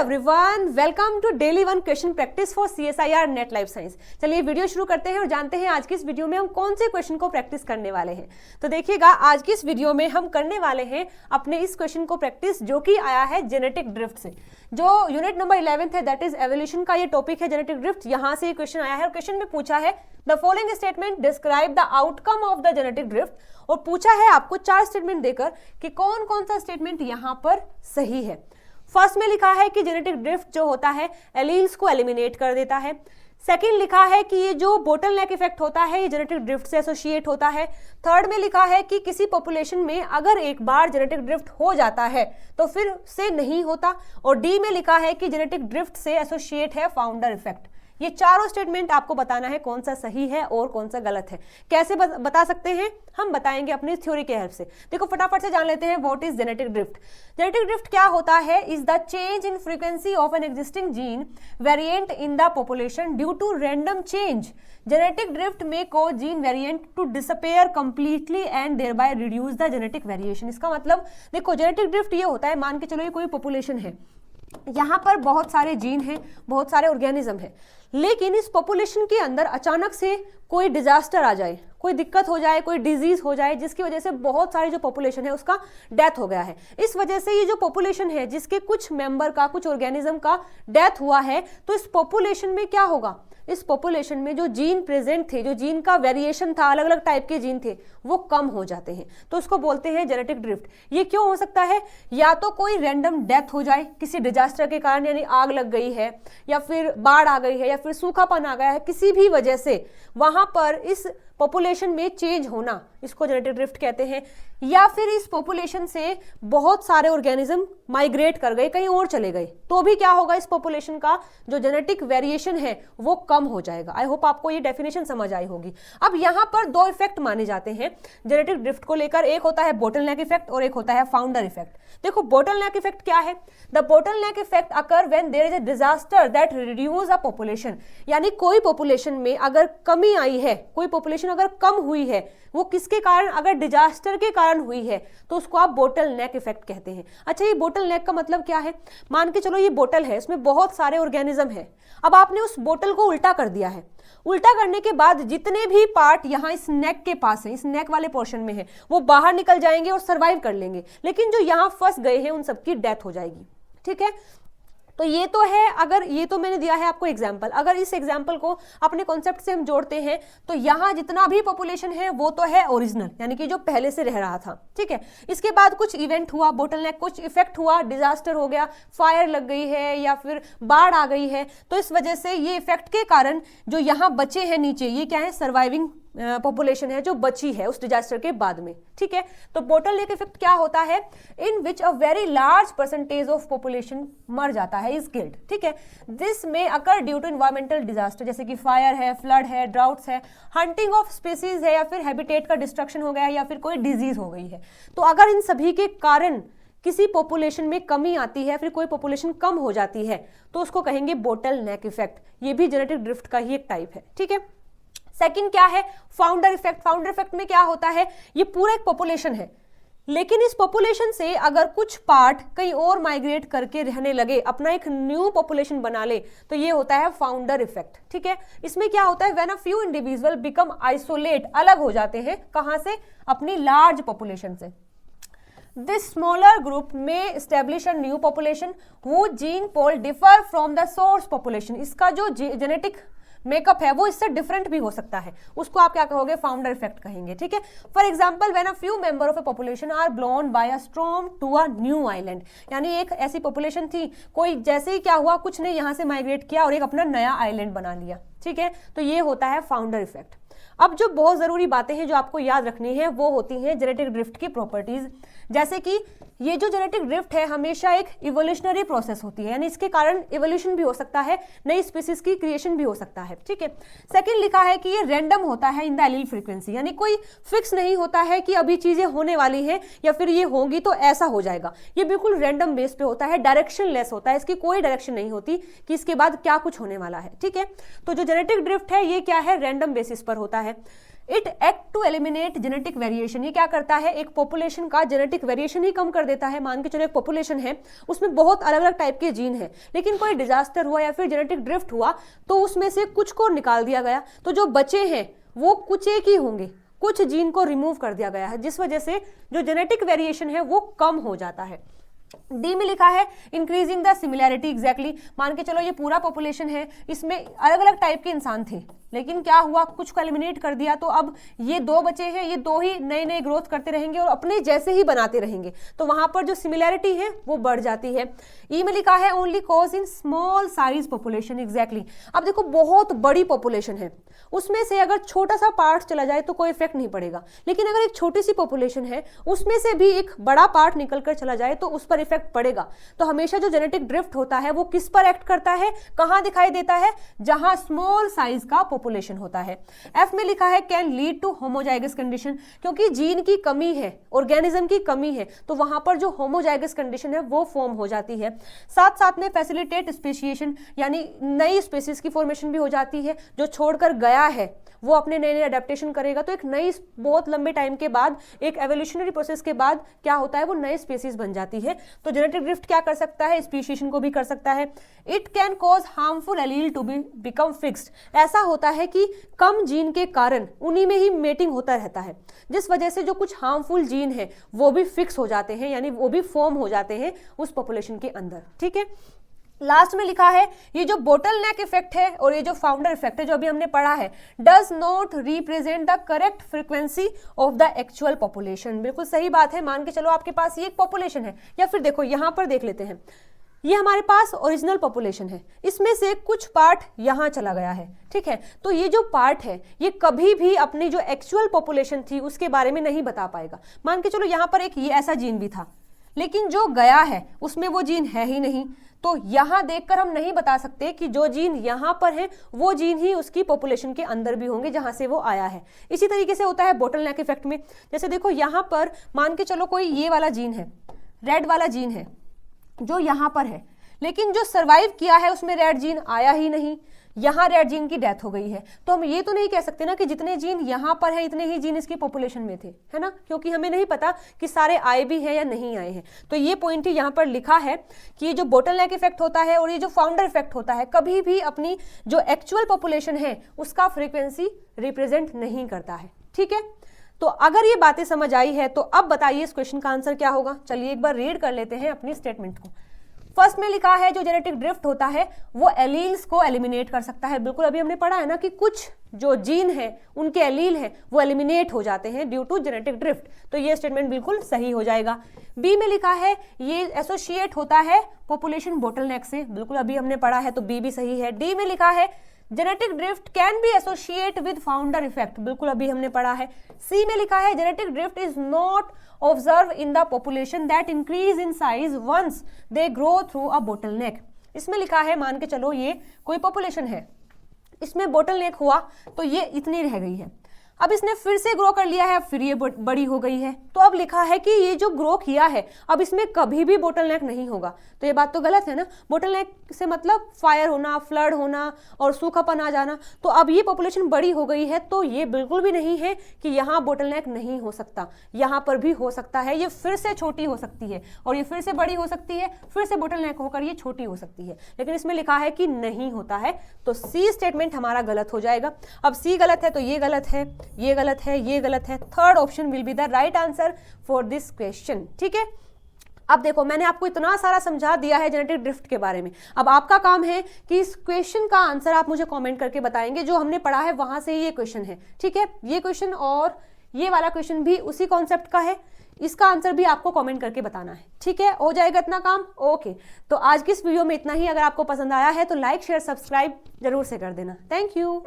Everyone, welcome to daily one question practice for CSIR NET life science. चलिए video शुरू करते हैं और जानते हैं आज की इस वीडियो में हम कौन से क्वेश्चन को प्रैक्टिस करने वाले हैं। तो देखिएगा, आज की इस वीडियो में हम करने वाले हैं अपने इस क्वेश्चन को प्रैक्टिस, जो कि आया है जेनेटिक ड्रिफ्ट से। जो यूनिट नंबर 11 है, दैट इज एवोल्यूशन का ये टॉपिक है जेनेटिक ड्रिफ्ट। यहाँ से ये क्वेश्चन आया है और क्वेश्चन में पूछा है the following statement describe the outcome of the genetic drift, और पूछा है आपको 4 स्टेटमेंट देकर कि कौन कौन सा स्टेटमेंट यहाँ पर सही है। फर्स्ट में लिखा है कि जेनेटिक ड्रिफ्ट जो होता है एलील्स को एलिमिनेट कर देता है। सेकंड लिखा है कि ये जो बोटलनेक इफेक्ट होता है ये जेनेटिक ड्रिफ्ट से एसोसिएट होता है। थर्ड में लिखा है कि किसी पॉपुलेशन में अगर एक बार जेनेटिक ड्रिफ्ट हो जाता है तो फिर से नहीं होता। और डी में लिखा है कि जेनेटिक ड्रिफ्ट से एसोसिएट है फाउंडर इफेक्ट। ये चारों स्टेटमेंट आपको बताना है कौन सा सही है और कौन सा गलत है। कैसे बता सकते हैं, हम बताएंगे अपनी थ्योरी के हेल्प से। देखो फटाफट से जान लेते हैं what is genetic drift. Genetic drift क्या होता है? Is the change in frequency of an existing gene variant in the population due to random change. Genetic drift may cause gene variant to disappear completely and thereby reduce the genetic variation. इसका मतलब देखो, genetic drift ये होता है, मान के चलो ये कोई पॉपुलेशन है, यहाँ पर बहुत सारे जीन हैं, बहुत सारे ऑर्गेनिज्म हैं, लेकिन इस पॉपुलेशन के अंदर अचानक से कोई डिजास्टर आ जाए, कोई दिक्कत हो जाए, कोई डिजीज हो जाए, जिसकी वजह से बहुत सारी जो पॉपुलेशन है उसका डेथ हो गया है। इस वजह से ये जो पॉपुलेशन है जिसके कुछ मेंबर का, कुछ ऑर्गेनिज्म का डेथ हुआ है, तो इस पॉपुलेशन में क्या होगा? इस पॉपुलेशन में जो जीन प्रेजेंट थे, जो जीन का वेरिएशन था, अलग अलग टाइप के जीन थे, वो कम हो जाते हैं। तो उसको बोलते हैं जेनेटिक ड्रिफ्ट। ये क्यों हो सकता है? या तो कोई रैंडम डेथ हो जाए किसी डिजास्टर के कारण, यानी आग लग गई है या फिर बाढ़ आ गई है या फिर सूखापन आ गया है, किसी भी वजह से वहां पर इस पॉपुलेशन में चेंज होना, इसको जेनेटिक ड्रिफ्ट कहते हैं। या फिर इस पॉपुलेशन से बहुत सारे ऑर्गेनिज्म माइग्रेट कर गए, कहीं और चले गए, तो भी क्या होगा? इस पॉपुलेशन का जो जेनेटिक वेरिएशन है वो कम हो जाएगा। आई होप आपको ये डेफिनेशन समझ आई होगी। अब यहाँ पर 2 इफेक्ट माने जाते हैं जेनेटिक ड्रिफ्ट को लेकर, एक होता है बोटलनेक इफेक्ट और एक होता है फाउंडर इफेक्ट। देखो बोटलनेक इफेक्ट क्या है? The bottleneck effect occur when there is a disaster that reduce a population. यानी कोई पॉपुलेशन में अगर कमी आई है, कोई पॉपुलेशन अगर कम हुई है, वो किसके कारण? अगर डिजास्टर के कारण हुई है, तो उसको आप बोटलनेक इफेक्ट कहते हैं। अच्छा, ये बोटलनेक का मतलब क्या है? मान के चलो ये बोतल है, इसमें बहुत सारे ऑर्गेनिज्म है। अब आपने उस बोतल को उल्टा कर दिया है। उल्टा करने के बाद जितने भी पार्ट यहाँ इस नेक के पास है, इस नेक वाले पोर्शन में है, वो बाहर निकल जाएंगे और सर्वाइव कर लेंगे, लेकिन जो यहाँ फंस गए हैं उन सबकी डेथ हो जाएगी। ठीक है, तो ये तो है, अगर ये तो मैंने दिया है आपको एग्जाम्पल। अगर इस एग्जाम्पल को अपने कॉन्सेप्ट से हम जोड़ते हैं तो यहाँ जितना भी पॉपुलेशन है वो तो है ओरिजिनल, यानी कि जो पहले से रह रहा था। ठीक है, इसके बाद कुछ इवेंट हुआ, बोटलनेक कुछ इफेक्ट हुआ, डिजास्टर हो गया, फायर लग गई है या फिर बाढ़ आ गई है, तो इस वजह से ये इफेक्ट के कारण जो यहाँ बचे हैं नीचे, ये क्या है? सर्वाइविंग पॉपुलेशन है जो बची है उस डिजास्टर के बाद में। ठीक है, तो बोटलनेक इफेक्ट क्या होता है? In which a very large percentage of population मर जाता है, इज किल्ड। ठीक है, this may occur due to environmental disaster, जैसे कि फायर है, फ्लड है, ड्राउट्स है, हंटिंग ऑफ स्पीसीज है, या फिर हैबिटेट का डिस्ट्रक्शन हो गया है, या फिर कोई डिजीज हो गई है। तो अगर इन सभी के कारण किसी पॉपुलेशन में कमी आती है, फिर कोई पॉपुलेशन कम हो जाती है, तो उसको कहेंगे बोटलनेक इफेक्ट। ये भी जेनेटिक ड्रिफ्ट का ही एक टाइप है। ठीक है, सेकंड क्या है? Founder effect. फाउंडर इफेक्ट में क्या होता है? ये पूरा एक पॉपुलेशन है, लेकिन इस पॉपुलेशन से अगर कुछ पार्ट कहीं और माइग्रेट करके रहने लगे, अपना एक न्यू पॉपुलेशन बना ले, तो ये होता है फाउंडर इफेक्ट। ठीक है, इसमें क्या होता है? When a few individual become isolate, अलग हो जाते हैं, कहां से? अपनी लार्ज पॉपुलेशन से। दिस स्मॉलर ग्रुप में establish a new population who gene pool differ from the source population. इसका जो जेनेटिक मेकअप है वो इससे डिफरेंट भी हो सकता है, उसको आप क्या कहोगे? फाउंडर इफेक्ट कहेंगे। ठीक है, for example when a few member of a population are blown by a storm to a new island. यानी एक ऐसी पॉपुलेशन थी, कोई जैसे ही क्या हुआ, कुछ ने यहां से माइग्रेट किया और एक अपना नया आइलैंड बना लिया। ठीक है, तो ये होता है फाउंडर इफेक्ट। अब जो बहुत जरूरी बातें हैं जो आपको याद रखनी है वो होती हैं जेनेटिक ड्रिफ्ट की प्रॉपर्टीज। जैसे कि ये जो जेनेटिक ड्रिफ्ट है हमेशा एक इवोल्यूशनरी प्रोसेस होती है, यानी इसके कारण इवोल्यूशन भी हो सकता है, नई स्पीसीज की क्रिएशन भी हो सकता है। ठीक है, सेकंड लिखा है कि ये रैंडम होता है इन द एलील फ्रीक्वेंसी, यानी कोई फिक्स नहीं होता है कि अभी चीजें होने वाली हैं या फिर ये होंगी तो ऐसा हो जाएगा। ये बिल्कुल रैंडम बेस पे होता है, डायरेक्शन लेस होता है, इसकी कोई डायरेक्शन नहीं होती कि इसके बाद क्या कुछ होने वाला है। ठीक है, तो जो जेनेटिक ड्रिफ्ट है ये क्या है? रैंडम बेसिस पर होता है। It act to eliminate genetic variation. ये क्या करता है, एक पॉपुलेशन का जेनेटिक वेरिएशन ही कम कर देता है। मान के चलो एक पॉपुलेशन है, उसमें बहुत अलग अलग टाइप के जीन हैं, लेकिन कोई डिजास्टर हुआ या फिर जेनेटिक ड्रिफ्ट हुआ तो उसमें से कुछ को निकाल दिया गया, तो जो बचे हैं वो कुछ एक ही होंगे, कुछ जीन को रिमूव कर दिया गया है, जिस वजह से जो जेनेटिक वेरिएशन है वो कम हो जाता है। डी में लिखा है इंक्रीजिंग द सिमिलैरिटी। एग्जैक्टली, मान के चलो ये पूरा पॉपुलेशन है, इसमें अलग अलग टाइप के इंसान थे, लेकिन क्या हुआ, कुछ को एलिमिनेट कर दिया, तो अब ये दो बचे हैं, ये दो ही नए नए ग्रोथ करते रहेंगे और अपने जैसे ही बनाते रहेंगे, तो वहां पर जो सिमिलैरिटी है वो बढ़ जाती है। ई में लिखा है only cause in small size population. Exactly, अब देखो बहुत बड़ी पॉपुलेशन है, उसमें से अगर छोटा सा पार्ट चला जाए तो कोई इफेक्ट नहीं पड़ेगा, लेकिन अगर एक छोटी सी पॉपुलेशन है उसमें से भी एक बड़ा पार्ट निकल कर चला जाए तो उस पर इफेक्ट पड़ेगा। तो हमेशा जो जेनेटिक ड्रिफ्ट होता है वो किस पर एक्ट करता है, कहां दिखाई देता है, जहां स्मॉल साइज का पॉपुलेशन होता है। एफ में लिखा है can lead to homozygous condition, क्योंकि जीन की कमी है, ऑर्गेनिज्म की कमी है, तो वहां पर जो होमोजाइगस कंडीशन है वो फॉर्म हो जाती है। साथ साथ में फैसिलिटेट स्पेशिएशन, यानी नई स्पीसीज की फॉर्मेशन भी हो जाती है, जो छोड़कर गया है वो अपने नए नए अडेप्टेशन करेगा, तो एक नई बहुत लंबे टाइम के बाद, एक एवोल्यूशनरी प्रोसेस के बाद क्या होता है, वो नई स्पीसीज बन जाती है। तो जेनेटिक ड्रिफ्ट क्या कर सकता है, स्पीशीएशन को भी कर सकता है। It can cause harmful allele to be become fixed. ऐसा होता है कि कम जीन के कारण उन्हीं में ही मेटिंग होता रहता है, जिस वजह से जो कुछ हार्मफुल जीन है वो भी फिक्स हो जाते हैं, यानी वो भी फॉर्म हो जाते हैं उस पॉपुलेशन के अंदर। ठीक है, लास्ट में लिखा है ये जो बोटल नेक इफेक्ट है और ये जो फाउंडर इफेक्ट है जो अभी हमने पढ़ा है, does not represent the correct frequency of the actual population. बिल्कुल सही बात है, मान के चलो आपके पास ये एक पॉपुलेशन है, या फिर देखो यहां पर देख लेते हैं, ये हमारे पास ओरिजिनल पॉपुलेशन है, इसमें से कुछ पार्ट यहां चला गया है। ठीक है, तो ये जो पार्ट है ये कभी भी अपनी जो एक्चुअल पॉपुलेशन थी उसके बारे में नहीं बता पाएगा। मान के चलो यहां पर एक ये ऐसा जीन भी था, लेकिन जो गया है उसमें वो जीन है ही नहीं, तो यहां देखकर हम नहीं बता सकते कि जो जीन यहां पर है वो जीन ही उसकी पॉपुलेशन के अंदर भी होंगे जहां से वो आया है। इसी तरीके से होता है बोटल नेक इफेक्ट में। जैसे देखो यहां पर मान के चलो कोई ये वाला जीन है, रेड वाला जीन है जो यहां पर है, लेकिन जो सर्वाइव किया है उसमें रेड जीन आया ही नहीं, यहां रेड जीन की डेथ हो गई है, तो हम ये तो नहीं कह सकते ना कि जितने जीन यहां पर है इतने ही जीन इसकी पॉपुलेशन में थे, है ना, क्योंकि हमें नहीं पता कि सारे आए भी हैं या नहीं आए हैं। तो ये पॉइंट ही यहां पर लिखा है कि ये जो बोटल नेक इफेक्ट होता है और ये जो फाउंडर इफेक्ट होता है कभी भी अपनी जो एक्चुअल पॉपुलेशन है उसका फ्रीक्वेंसी रिप्रेजेंट नहीं करता है। ठीक है, तो अगर ये बातें समझ आई है तो अब बताइए इस क्वेश्चन का आंसर क्या होगा। चलिए एक बार रीड कर लेते हैं अपनी स्टेटमेंट को। फर्स्ट में लिखा है जो जेनेटिक ड्रिफ्ट होता है वो एलील्स को एलिमिनेट कर सकता है। बिल्कुल अभी हमने पढ़ा है ना कि कुछ जो जीन है उनके एलील हैं वो एलिमिनेट हो जाते हैं ड्यू टू जेनेटिक ड्रिफ्ट, तो ये स्टेटमेंट बिल्कुल सही हो जाएगा। बी में लिखा है ये एसोसिएट होता है पॉपुलेशन बोटलनेक से, बिल्कुल अभी हमने पढ़ा है तो बी भी सही है। डी में लिखा है genetic drift can be associate with founder effect, बिल्कुल अभी हमने पढ़ा है। सी में लिखा है genetic drift is not observe in the population that increase in size once they grow through a bottleneck. इसमें लिखा है मान के चलो ये कोई पॉपुलेशन है, इसमें बोटलनेक हुआ तो ये इतनी रह गई है, अब इसने फिर से ग्रो कर लिया है, फिर ये बड़ी हो गई है, तो अब लिखा है कि ये जो ग्रो किया है अब इसमें कभी भी बोटलनेक नहीं होगा, तो ये बात तो गलत है ना। बोटलनेक से मतलब फायर होना, फ्लड होना और सूखापन आ जाना, तो अब ये पॉपुलेशन बड़ी हो गई है तो ये बिल्कुल भी नहीं है कि यहाँ बोटलनेक नहीं हो सकता, यहाँ पर भी हो सकता है, ये फिर से छोटी हो सकती है और ये फिर से बड़ी हो सकती है, फिर से बोटलनेक होकर ये छोटी हो सकती है, लेकिन इसमें लिखा है कि नहीं होता है, तो सी स्टेटमेंट हमारा गलत हो जाएगा। अब सी गलत है तो ये गलत है, ये गलत है, ये गलत है, third option will be the right answer for this question. ठीक है, अब देखो मैंने आपको इतना सारा समझा दिया है जेनेटिक ड्रिफ्ट के बारे में, अब आपका काम है कि इस क्वेश्चन का आंसर आप मुझे कमेंट करके बताएंगे, जो हमने पढ़ा है वहां से ये क्वेश्चन है। ठीक है, ये क्वेश्चन और ये वाला क्वेश्चन भी उसी कॉन्सेप्ट का है, इसका आंसर भी आपको कमेंट करके बताना है। ठीक है, हो जाएगा इतना काम। ओके, तो आज की इस वीडियो में इतना ही। अगर आपको पसंद आया है तो लाइक शेयर सब्सक्राइब जरूर से कर देना। Thank you.